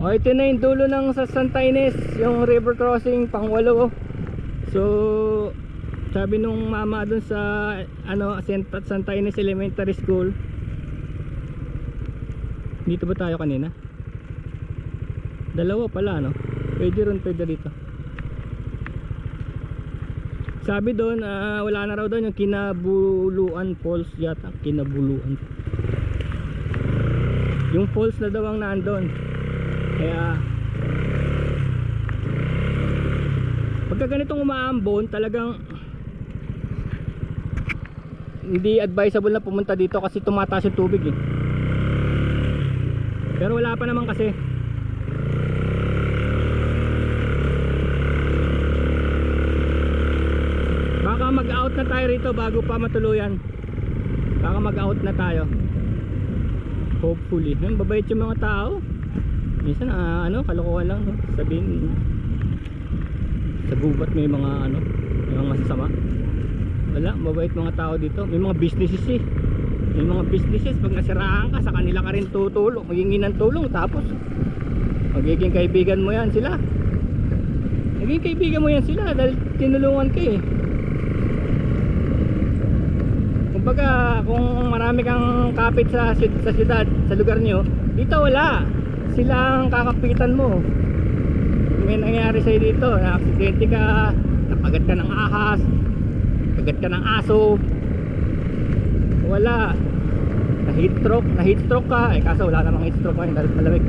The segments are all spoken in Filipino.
O, ito na yung dulo ng sa Santa Ines, yung river crossing pang-8. So sabi nung mama dun sa ano, Santa Ines Elementary School, dito ba tayo kanina? Dalawa pala, no? Pwede rin, pwede dito. Sabi doon, wala na raw doon yung Kinabuluan Falls yata. Kinabuluan. Yung falls na daw ang nandun. Kaya pagka ganitong umaambon, talagang hindi advisable na pumunta dito kasi tumataas yung tubig eh. Pero wala pa naman kasi. Baka mag-out na tayo rito bago pa matuluyan. Baka mag-out na tayo. Hopefully. Babait yung mga tao. Minsan ano, kalokohan lang, no? Sabihin sa gubat may mga ano, may mga masasama. Wala, mabait mga tao dito. May mga businesses eh. May mga businesses, pag nasiraan ka, sa kanila ka rin tutulong, magiging ng tulong, tapos magiging kaibigan mo yan sila. Magiging kaibigan mo yan sila dahil tinulungan ka eh. Kumbaga, kung marami kang kapit sa siyudad, sa lugar nyo, dito wala. Sila ang kakapitan mo. May nangyari sa'yo dito, na aksidente ka, napagat ka ng ahas, kagat ka ng aso, wala, na heat stroke ka, eh kaso wala namang heat stroke dahil malamig,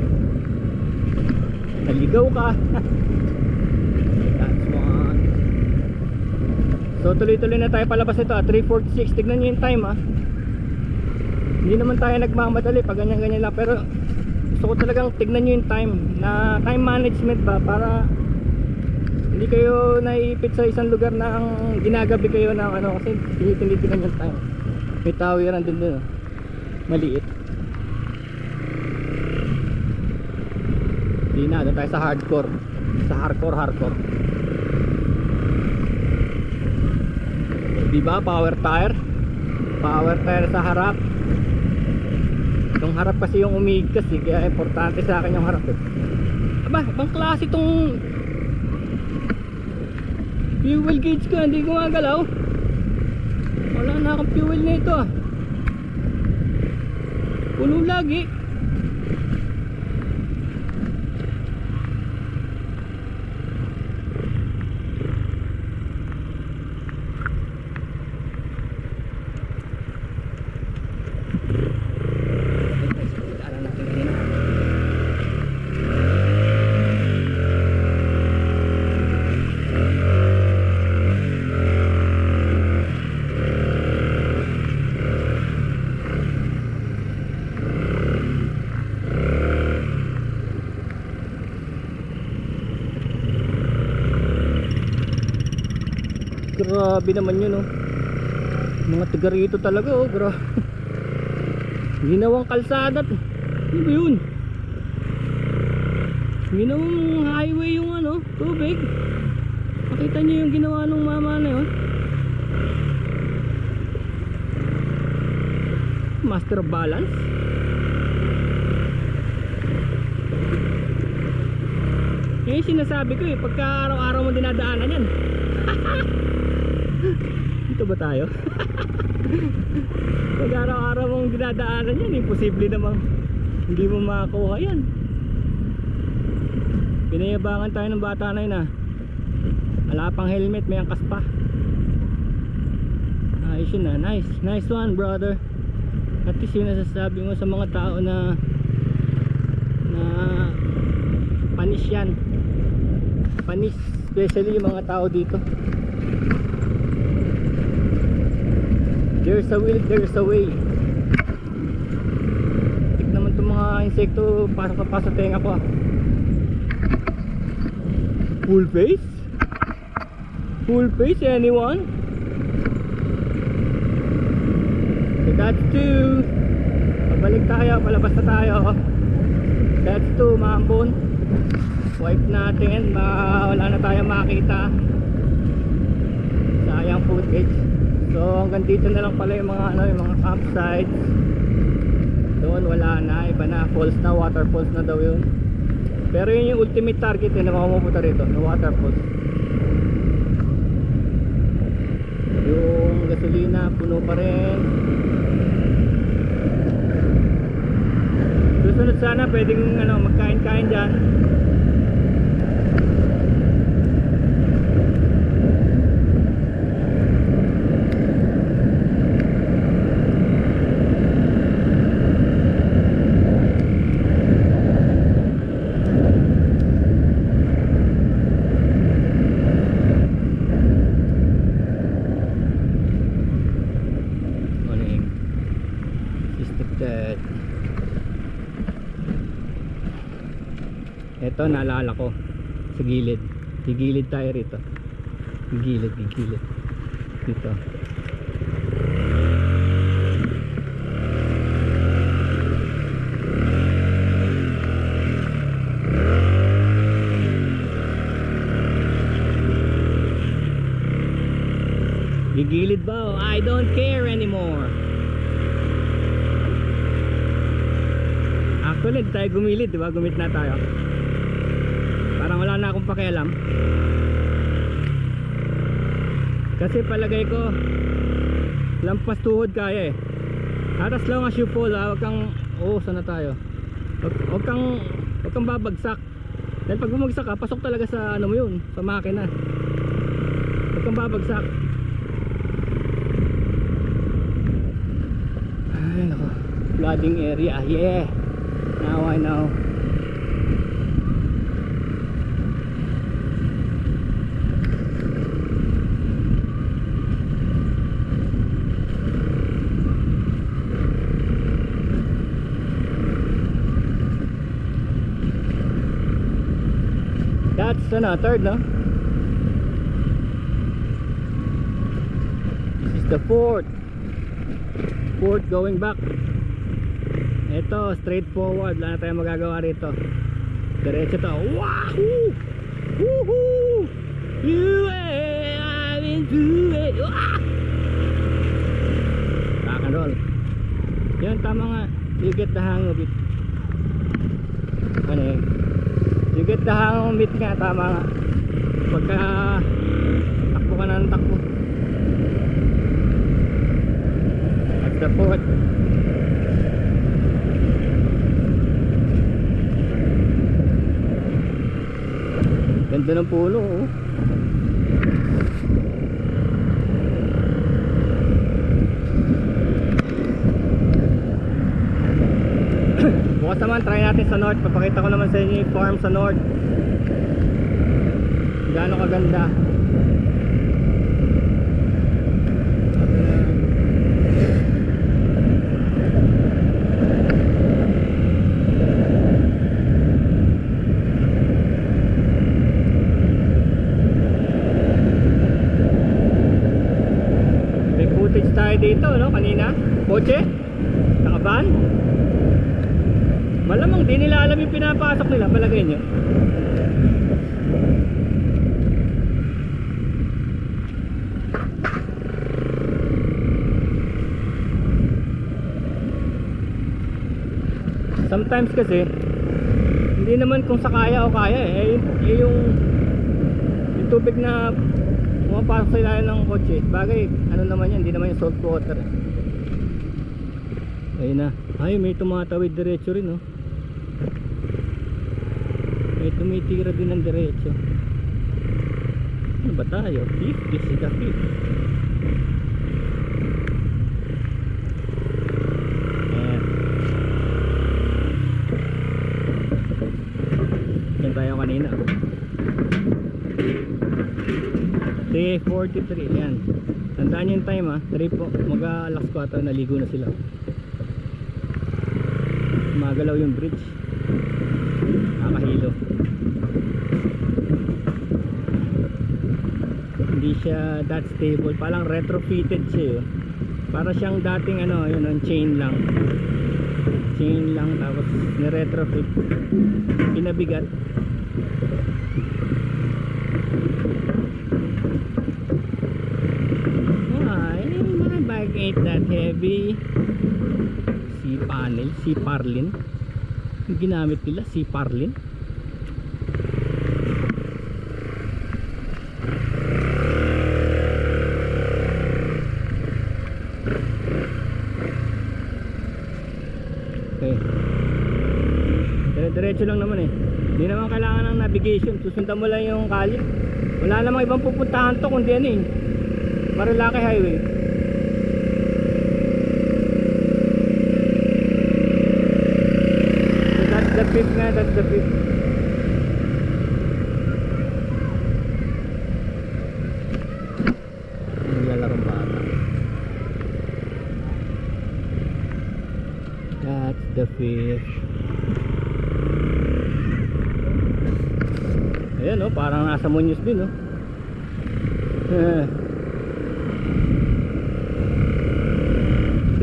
naligaw ka. That's one. So tuloy-tuloy na tayo palabas ito 3:46, tignan nyo yung time hindi naman tayo nagmamadali pag ganyan-ganyan lang, pero gusto ko talagang tignan nyo yung time, na time management ba, para hindi kayo naiipit sa isang lugar na ang ginagabi kayo ng ano, kasi tinitingnan yung time. May tawiran din dun, maliit. Hindi na, doon tayo sa hardcore. Sa hardcore. Diba, power tire sa harap. Yung harap kasi yung umigas eh, kaya importante sa akin yung harap eh. Aba, ibang klase itong fuel gauge ko, hindi gumagalaw. Wala na akong fuel nito puno lagi. Grabe naman yun, mga taga rito talaga, grabe. Ginawang kalsada, ano ba yun? Ginawang highway yung ano, tubig. Makita nyo yung ginawa ng mama na yun. Master of balance. Yan yung sinasabi ko eh, pagka araw-araw mo dinadaanan yan. Dito ba tayo? Pag araw-araw mong dinadaanan yan, imposible namang hindi mo makakuha yan. Pinayabangan tayo ng bata na yun wala pang helmet, may angkas pa. Ayos yun nice one brother. At least yun nasasabi mo sa mga tao na panis yan, panis, especially yung mga tao dito. There's a will, there's a way. Tik naman itong mga insekto, pasok sa tenga ko Full face? Full face, anyone? So that's two. Pabalik tayo, palabas na tayo. That's two, maambon. Wipe natin, wala na tayo makita. Sayang footage. So hanggang dito na lang pala yung mga yung mga campsites. Doon wala na, iba na, falls na, waterfalls na daw yun. Pero yun yung ultimate target na makapupunta rito, yung waterfalls. Yung gasolina puno pa rin. Susunod sana pwedeng magkain-kain dyan. Ito naalala ko sa gilid. Gigilid tayo rito. Gigilid dito. Gigilid ba? I don't care anymore. Actually, hindi tayo gumilid, di ba? Gumit na tayo. Parang wala na akong pakialam. Kasi palagay ko lampas tuhod kaya eh. As long as you fall, wag kang sana tayo. Wag kang babagsak. Dahil pag bumagsak ka, pasok talaga sa mo yun, sa makina. Wag kang babagsak. Ay nako, flooding area. Yeah. Now I know. That's third, no? This is the fourth going back. Ito, straight forward. Wala na tayong magagawa rito. Diretso to. Wahoo! Woohoo! I'm into it. Rock and roll. Yan, tama nga. You get the hang of it. Ano eh? You get the hang of it nga, tama nga. Pagka takbo ka na ng takbo. That's the fourth. Ganda ng puno, oh. Bukas naman, try natin sa north. Papakita ko naman sa inyo yung farm sa north. Gaano kaganda. May footage tayo dito, no? Kanina. Kotse? Nakaban? Malamang di nila alam yung pinapasok nila, palagay nyo. Sometimes kasi hindi naman kung sa kaya o kaya yung tubig na pumapasok sa ilalim ng kotse. Bagay, ano naman yan, hindi naman yung salt water. Ayun na. Ay, may tumatawid diretso rin, no? May tumitira din ng diretso. Ano ba tayo? Fifth? This is the fifth. Ayan. Yan tayo kanina. 3:43. Ayan. Tandaan yung time, ha? 3 po. Mag-alas 4 naligo na sila. Magalaw yung bridge. Nakahilo. Hindi siya that stable. Parang retrofitted siya, para siyang dating yun, chain lang. Chain lang, tapos ni-retrofit. Pinabigat. My bike ain't that heavy. C-panel, C-parlin. Yung ginamit nila, C-parlin. diretso lang naman eh. Hindi naman kailangan ng navigation, susundan mo lang yung kalye. Wala namang ibang pupuntahan to kundi ano eh, Marilaki Highway. So that's the fifth nga, that's the fifth. Naglalarong bata. That's the fifth. Ayan oh, parang nasa Muñoz din oh.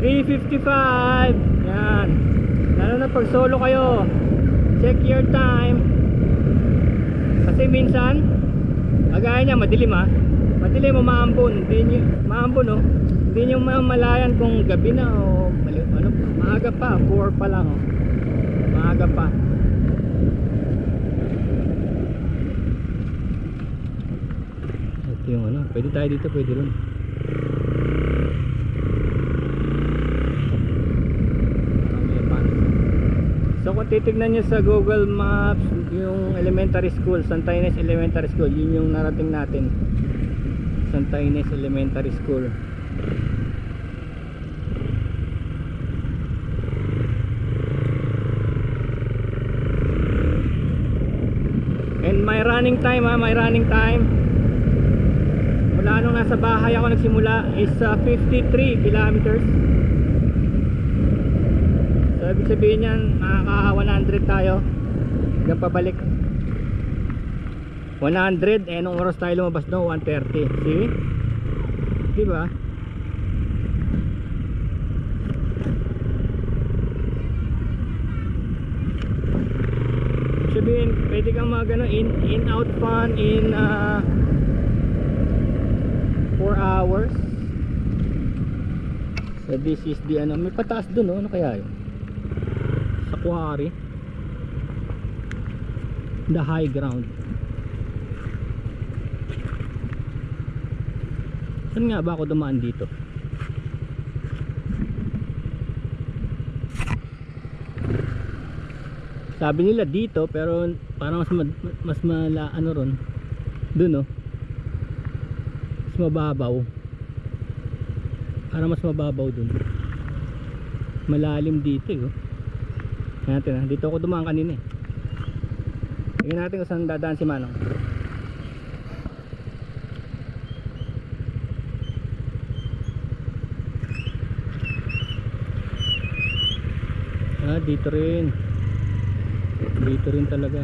3:55. Yan. Lalo na pag solo kayo, check your time. Kasi minsan agaya niya madilim ha. Madilim o maambon. Hindi nyo, maambon oh. Hindi nyo mamalayan kung gabi na o ano, maaga pa, 4 pa lang oh. Maaga pa. Ito yung ano, pwede tayo dito, pwede rin. So kung titignan nyo sa Google Maps yung elementary school, Santa Ines Elementary School, yun yung narating natin, Santa Ines Elementary School. And my running time ha, my running time mula nung nasa bahay ako nagsimula is 53 kilometers. So ibig sabihin yan, makaka 100 tayo hanggang pabalik. 100, eh nung oras tayo lumabas no, 1:30. See? Diba? Sabihin, pwede kang mag ano, in out fun in 4 hours. So this is the ano, may pataas dun oh, ano kaya yun? Sa quarry, the high ground. Saan nga ba ako dumaan dito? Sabi nila dito pero parang mas mala ano ron dun oh, mas mababaw, parang mas mababaw dun, malalim dito eh oh. Natin, dito ako dumaan kanina eh. Tingnan natin kung saan dadaan si Manong. Dito rin. Dito rin talaga.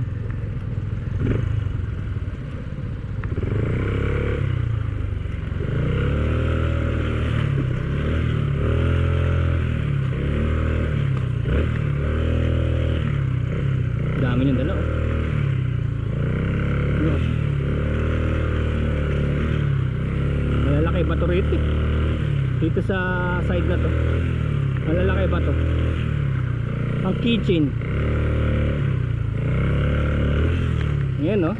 Dami niyang dala oh. Malalaki ba to rito? Dito sa side na to. Malalaki ba to? Ang kitchen. Yan oh.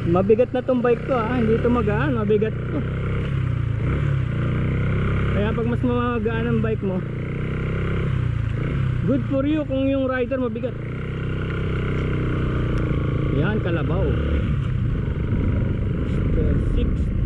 Mabigat na tong bike ko ah. Hindi ito magaan, mabigat to. Kaya pag mas magaan ang bike mo, good for you kung yung rider mabigat. Yan, Kalabaw. 6